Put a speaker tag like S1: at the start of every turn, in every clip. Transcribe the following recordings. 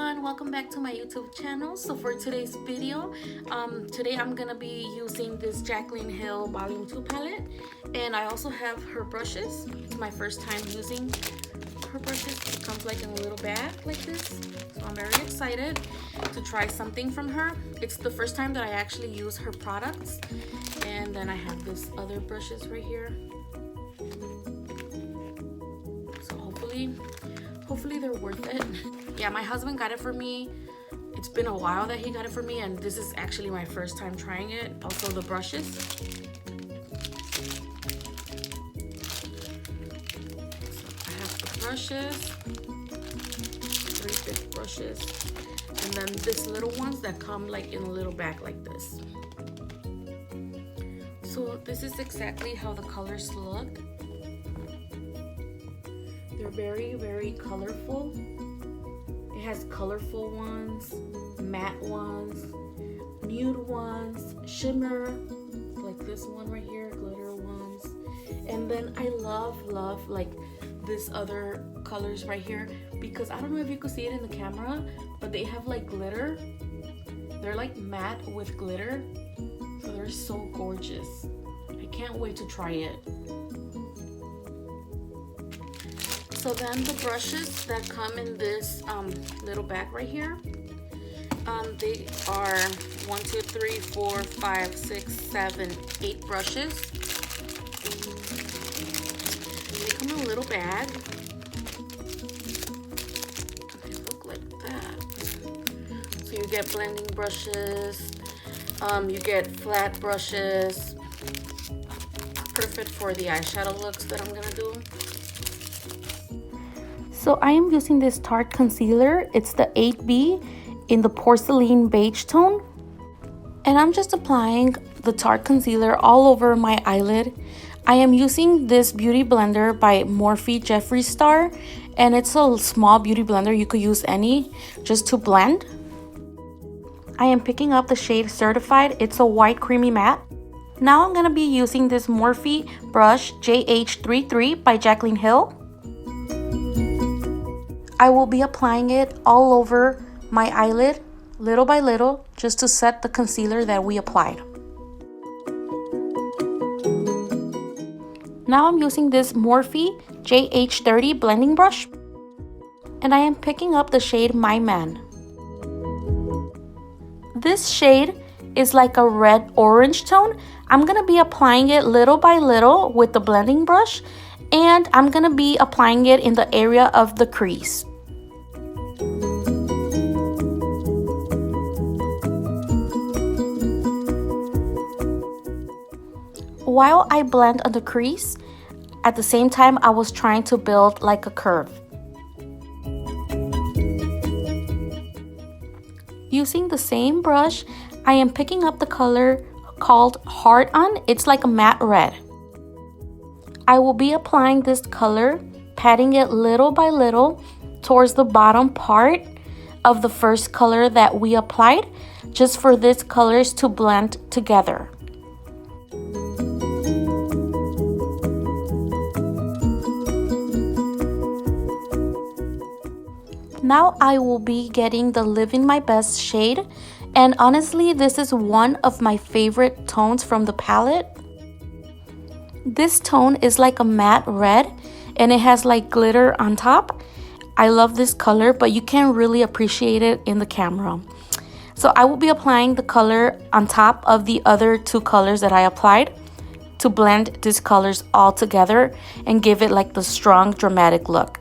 S1: everyone, welcome back to my YouTube channel. So for today's video, today I'm gonna be using this Jaclyn Hill Volume 2 palette, and I also have her brushes. It's my first time using her brushes. It comes like in a little bag like this, so I'm very excited to try something from her. It's the first time that I actually use her products. And then I have this other brushes right here, so hopefully they're worth it. Yeah, my husband got it for me. It's been a while that he got it for me, and this is actually my first time trying it. Also the brushes. So I have the brushes, 3 big brushes, and then this little ones that come like in a little bag like this. So this is exactly how the colors look. They're very, very colorful. It has colorful ones, matte ones, nude ones, shimmer, like this one right here, glitter ones. And then I love like this other colors right here, because I don't know if you could see it in the camera, but they have like glitter. They're like matte with glitter, so they're so gorgeous. I can't wait to try it. So then the brushes that come in this little bag right here, they are 1, 2, 3, 4, 5, 6, 7, 8 brushes. They come in a little bag. They look like that. So you get blending brushes, you get flat brushes. Perfect for the eyeshadow looks that I'm gonna do. So I am using this Tarte Concealer. It's the 8B in the porcelain beige tone. And I'm just applying the Tarte Concealer all over my eyelid. I am using this beauty blender by Morphe Jeffree Star. And it's a small beauty blender. You could use any just to blend. I am picking up the shade Certified. It's a white creamy matte. Now I'm going to be using this Morphe brush JH33 by Jaclyn Hill. I will be applying it all over my eyelid, little by little, just to set the concealer that we applied. Now I'm using this Morphe JH30 blending brush, and I am picking up the shade My Man. This shade is like a red-orange tone. I'm going to be applying it little by little with the blending brush, and I'm going to be applying it in the area of the crease. While I blend on the crease, at the same time I was trying to build like a curve. Using the same brush, I am picking up the color called Heart On. It's like a matte red. I will be applying this color, patting it little by little towards the bottom part of the first color that we applied, just for these colors to blend together. Now I will be getting the Living My Best shade, and honestly this is one of my favorite tones from the palette. This tone is like a matte red, and it has like glitter on top. I love this color, but you can't really appreciate it in the camera. So I will be applying the color on top of the other 2 colors that I applied to blend these colors all together and give it like the strong dramatic look.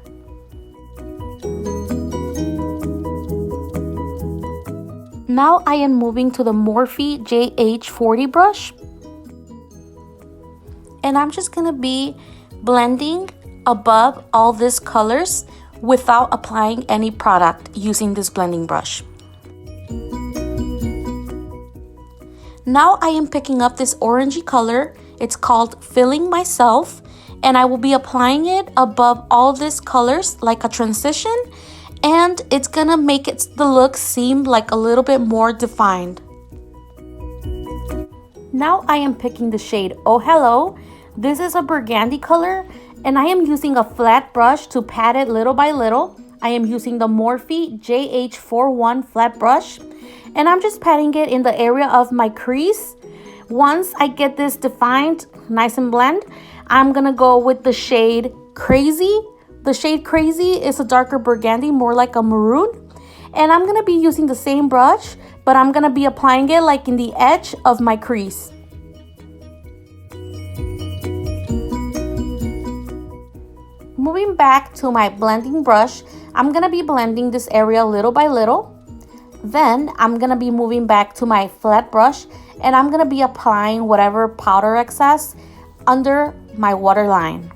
S1: Now I am moving to the Morphe JH40 brush, and I'm just going to be blending above all these colors without applying any product using this blending brush. Now I am picking up this orangey color. It's called Feeling Myself, and I will be applying it above all these colors like a transition, and it's gonna make the look seem like a little bit more defined. Now I am picking the shade Oh Hello. This is a burgundy color, and I am using a flat brush to pat it little by little. I am using the Morphe JH41 flat brush, and I'm just patting it in the area of my crease. Once I get this defined, nice and blend, I'm gonna go with the shade Crazy. The shade Crazy is a darker burgundy, more like a maroon. And I'm gonna be using the same brush, but I'm gonna be applying it like in the edge of my crease. Moving back to my blending brush, I'm gonna be blending this area little by little. Then I'm gonna be moving back to my flat brush, and I'm gonna be applying whatever powder excess under my waterline.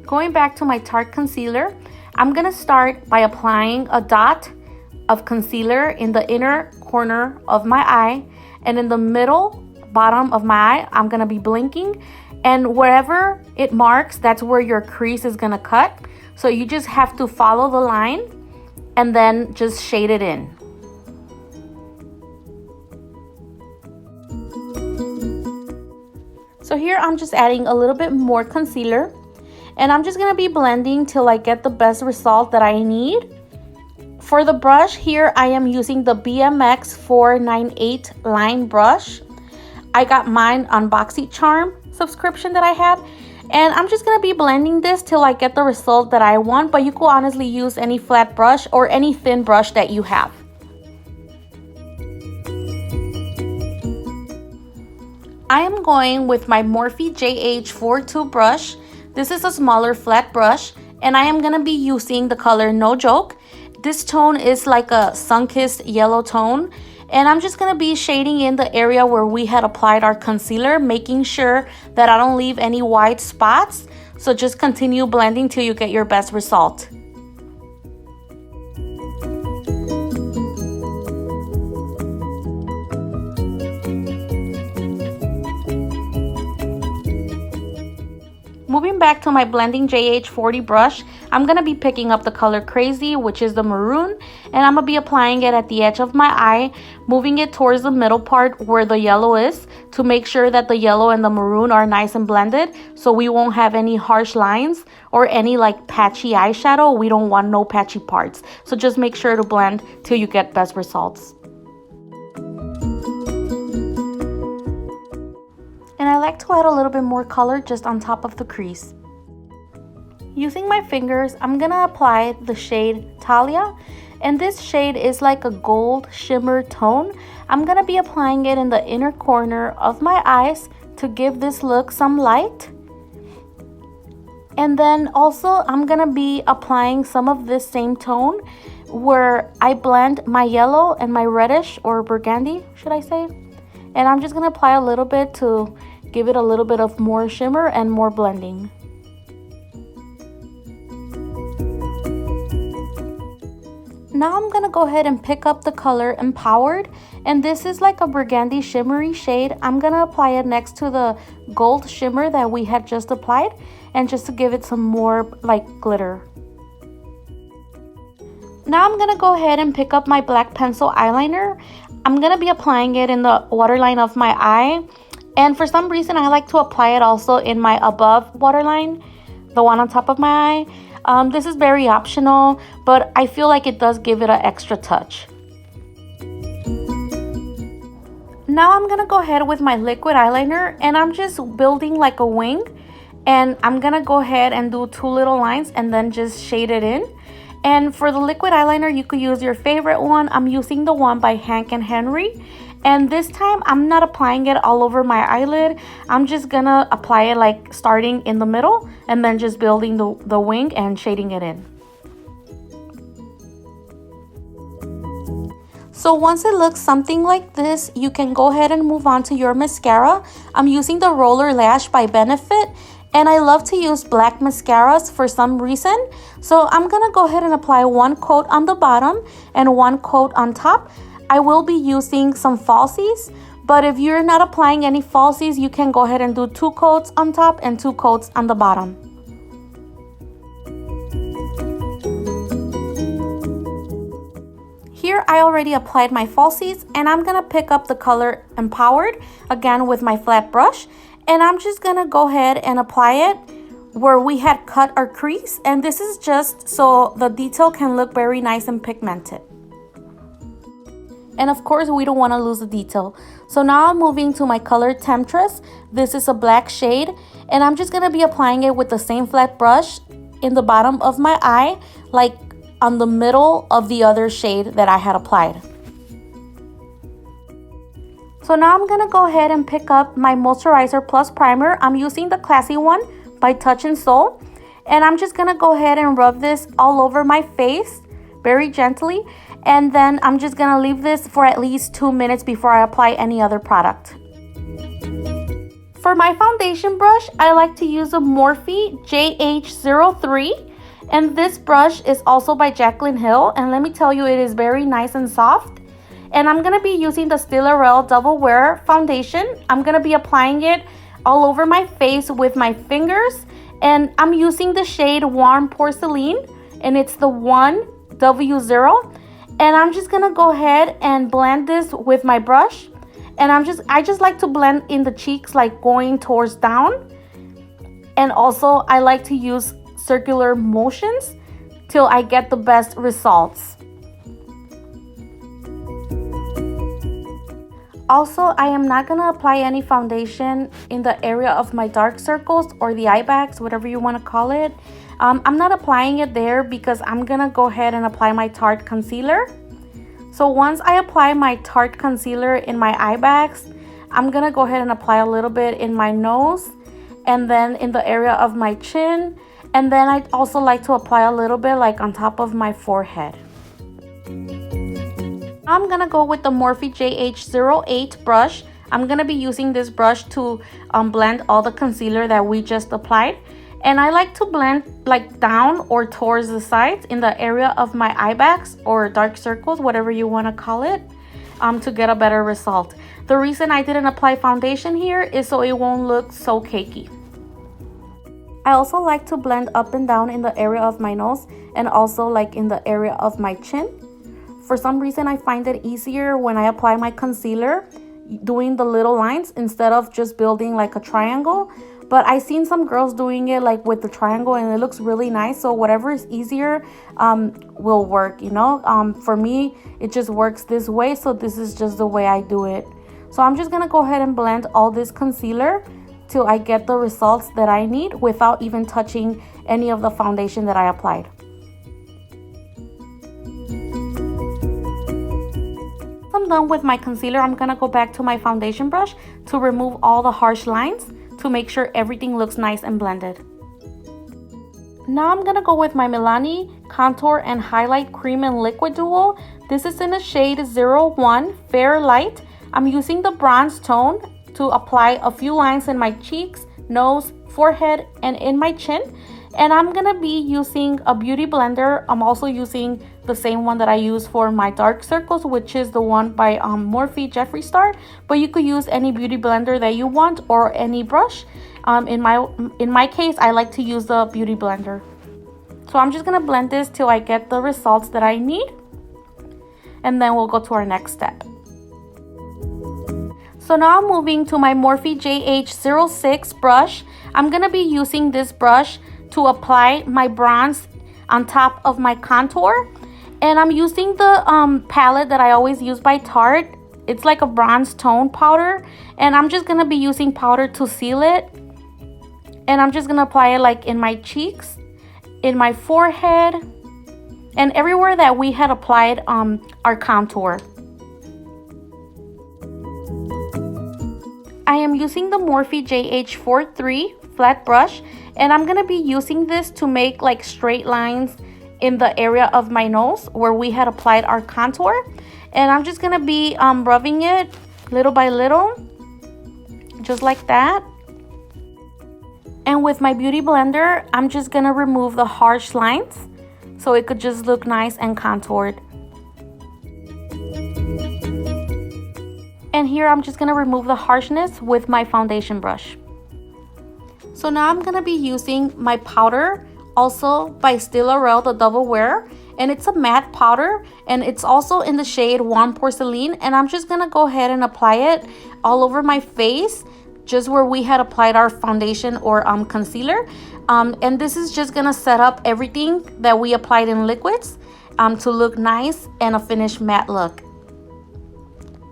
S1: Going back to my Tarte Concealer, I'm gonna start by applying a dot of concealer in the inner corner of my eye, and in the middle bottom of my eye, I'm gonna be blinking, and wherever it marks, that's where your crease is gonna cut. So you just have to follow the line and then just shade it in. So here I'm just adding a little bit more concealer, and I'm just gonna be blending till I get the best result that I need. For the brush here, I am using the BMX 498 line brush. I got mine on boxycharm subscription that I had, and I'm just gonna be blending this till I get the result that I want, but you could honestly use any flat brush or any thin brush that you have. I am going with my Morphe JH42 brush. This is a smaller flat brush, and I am gonna be using the color No Joke. This tone is like a sun-kissed yellow tone, and I'm just gonna be shading in the area where we had applied our concealer, making sure that I don't leave any white spots. So just continue blending till you get your best result. Moving back to my blending JH40 brush, I'm going to be picking up the color Crazy, which is the maroon, and I'm going to be applying it at the edge of my eye, moving it towards the middle part where the yellow is to make sure that the yellow and the maroon are nice and blended, so we won't have any harsh lines or any like patchy eyeshadow. We don't want no patchy parts. So just make sure to blend till you get best results. And I like to add a little bit more color just on top of the crease. Using my fingers, I'm gonna apply the shade Talia, and this shade is like a gold shimmer tone. I'm gonna be applying it in the inner corner of my eyes to give this look some light. And then also I'm gonna be applying some of this same tone where I blend my yellow and my reddish or burgundy, should I say. And I'm just gonna apply a little bit to give it a little bit of more shimmer and more blending. Now I'm gonna go ahead and pick up the color Empowered, and this is like a burgundy shimmery shade. I'm gonna apply it next to the gold shimmer that we had just applied, and just to give it some more like glitter. Now I'm gonna go ahead and pick up my black pencil eyeliner. I'm gonna be applying it in the waterline of my eye, and for some reason I like to apply it also in my above waterline, the one on top of my eye. This is very optional, but I feel like it does give it an extra touch. Now I'm gonna go ahead with my liquid eyeliner, and I'm just building like a wing, and I'm gonna go ahead and do two little lines and then just shade it in. And for the liquid eyeliner, you could use your favorite one. I'm using the one by Hank and Henry. And this time, I'm not applying it all over my eyelid. I'm just gonna apply it like starting in the middle and then just building the wing and shading it in. So once it looks something like this, you can go ahead and move on to your mascara. I'm using the Roller Lash by Benefit, and I love to use black mascaras for some reason. So I'm gonna go ahead and apply one coat on the bottom and one coat on top. I will be using some falsies, but if you're not applying any falsies, you can go ahead and do 2 coats on top and 2 coats on the bottom. Here I already applied my falsies, and I'm gonna pick up the color Empowered again with my flat brush, and I'm just gonna go ahead and apply it where we had cut our crease, and this is just so the detail can look very nice and pigmented. And of course, we don't want to lose the detail. So now I'm moving to my color Temptress. This is a black shade, and I'm just going to be applying it with the same flat brush in the bottom of my eye, like on the middle of the other shade that I had applied. So now I'm going to go ahead and pick up my Moisturizer Plus Primer. I'm using the Classy one by Touch and Soul. And I'm just going to go ahead and rub this all over my face very gently. And then I'm just going to leave this for at least 2 minutes before I apply any other product. For my foundation brush, I like to use a Morphe JH03. And this brush is also by Jaclyn Hill. And let me tell you, it is very nice and soft. And I'm going to be using the Still L'Oreal Double Wear Foundation. I'm going to be applying it all over my face with my fingers. And I'm using the shade Warm Porcelain. And it's the 1W0. And I'm just going to go ahead and blend this with my brush. And I just like to blend in the cheeks, like going towards down. And also I like to use circular motions till I get the best results. Also, I am not going to apply any foundation in the area of my dark circles or the eye bags, whatever you want to call it. I'm not applying it there because I'm going to go ahead and apply my Tarte Concealer. So once I apply my Tarte Concealer in my eye bags, I'm going to go ahead and apply a little bit in my nose and then in the area of my chin. And then I also like to apply a little bit like on top of my forehead. I'm going to go with the Morphe JH08 brush. I'm going to be using this brush to blend all the concealer that we just applied. And I like to blend like down or towards the sides in the area of my eye bags or dark circles, whatever you want to call it, to get a better result. The reason I didn't apply foundation here is so it won't look so cakey. I also like to blend up and down in the area of my nose and also like in the area of my chin. For some reason, I find it easier when I apply my concealer doing the little lines instead of just building like a triangle. But I've seen some girls doing it like with the triangle and it looks really nice. So whatever is easier will work, you know. For me, it just works this way. So this is just the way I do it. So I'm just going to go ahead and blend all this concealer till I get the results that I need without even touching any of the foundation that I applied. I'm done with my concealer. I'm going to go back to my foundation brush to remove all the harsh lines to make sure everything looks nice and blended. Now I'm going to go with my Milani Contour and Highlight Cream and Liquid Duo. This is in a shade 01 Fair Light. I'm using the bronze tone to apply a few lines in my cheeks, nose, forehead, and in my chin. And I'm going to be using a beauty blender. I'm also using the same one that I use for my dark circles, which is the one by Morphe Jeffree Star. But you could use any beauty blender that you want or any brush. In my case, I like to use the beauty blender. So I'm just going to blend this till I get the results that I need. And then we'll go to our next step. So now I'm moving to my Morphe JH06 brush. I'm going to be using this brush to apply my bronze on top of my contour. And I'm using the palette that I always use by Tarte. It's like a bronze tone powder. And I'm just going to be using powder to seal it. And I'm just going to apply it like in my cheeks, in my forehead, and everywhere that we had applied our contour. I am using the Morphe JH43 flat brush, and I'm going to be using this to make like straight lines in the area of my nose where we had applied our contour. And I'm just going to be rubbing it little by little, just like that. And with my beauty blender, I'm just going to remove the harsh lines so it could just look nice and contoured. And here I'm just going to remove the harshness with my foundation brush. So now I'm going to be using my powder, also by Still L'Oreal, the Double Wear. And it's a matte powder, and it's also in the shade Warm Porcelain. And I'm just going to go ahead and apply it all over my face, just where we had applied our foundation or concealer. And this is just gonna set up everything that we applied in liquids to look nice and a finished matte look.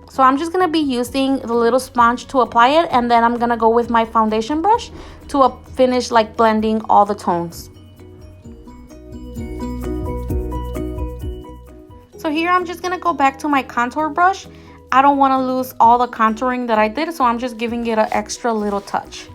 S1: So I'm just gonna be using the little sponge to apply it, and then I'm gonna go with my foundation brush to finish like blending all the tones. So here I'm just gonna go back to my contour brush. I don't wanna lose all the contouring that I did, so I'm just giving it an extra little touch.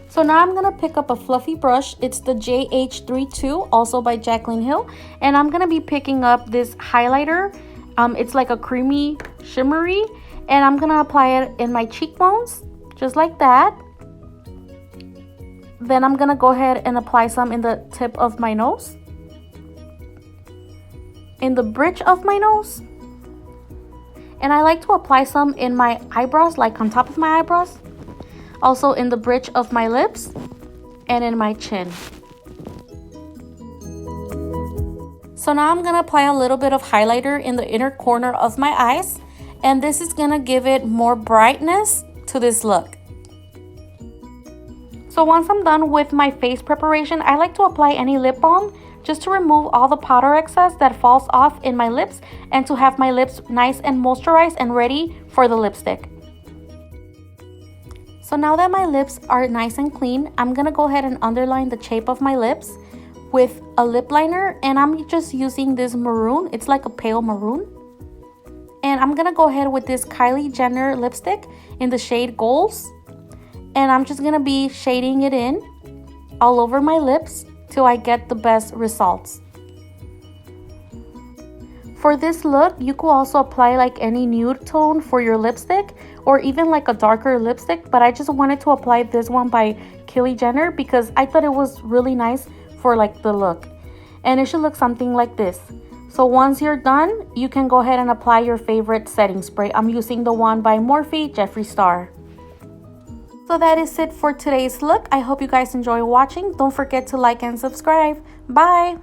S1: So now I'm gonna pick up a fluffy brush. It's the JH32, also by Jaclyn Hill. And I'm gonna be picking up this highlighter. It's like a creamy, shimmery. And I'm gonna apply it in my cheekbones, just like that. Then I'm gonna go ahead and apply some in the tip of my nose, in the bridge of my nose. And I like to apply some in my eyebrows, like on top of my eyebrows. Also in the bridge of my lips and in my chin. So now I'm gonna apply a little bit of highlighter in the inner corner of my eyes, and this is gonna give it more brightness to this look. So once I'm done with my face preparation, I like to apply any lip balm just to remove all the powder excess that falls off in my lips and to have my lips nice and moisturized and ready for the lipstick. So now that my lips are nice and clean, I'm gonna go ahead and underline the shape of my lips with a lip liner, and I'm just using this maroon. It's like a pale maroon. And I'm gonna go ahead with this Kylie Jenner lipstick in the shade Goals. And I'm just gonna be shading it in all over my lips till I get the best results. For this look, you could also apply like any nude tone for your lipstick or even like a darker lipstick, but I just wanted to apply this one by Kylie Jenner because I thought it was really nice for like the look. And it should look something like this. So once you're done, you can go ahead and apply your favorite setting spray. I'm using the one by Morphe Jeffree Star. So that is it for today's look. I hope you guys enjoy watching. Don't forget to like and subscribe. Bye!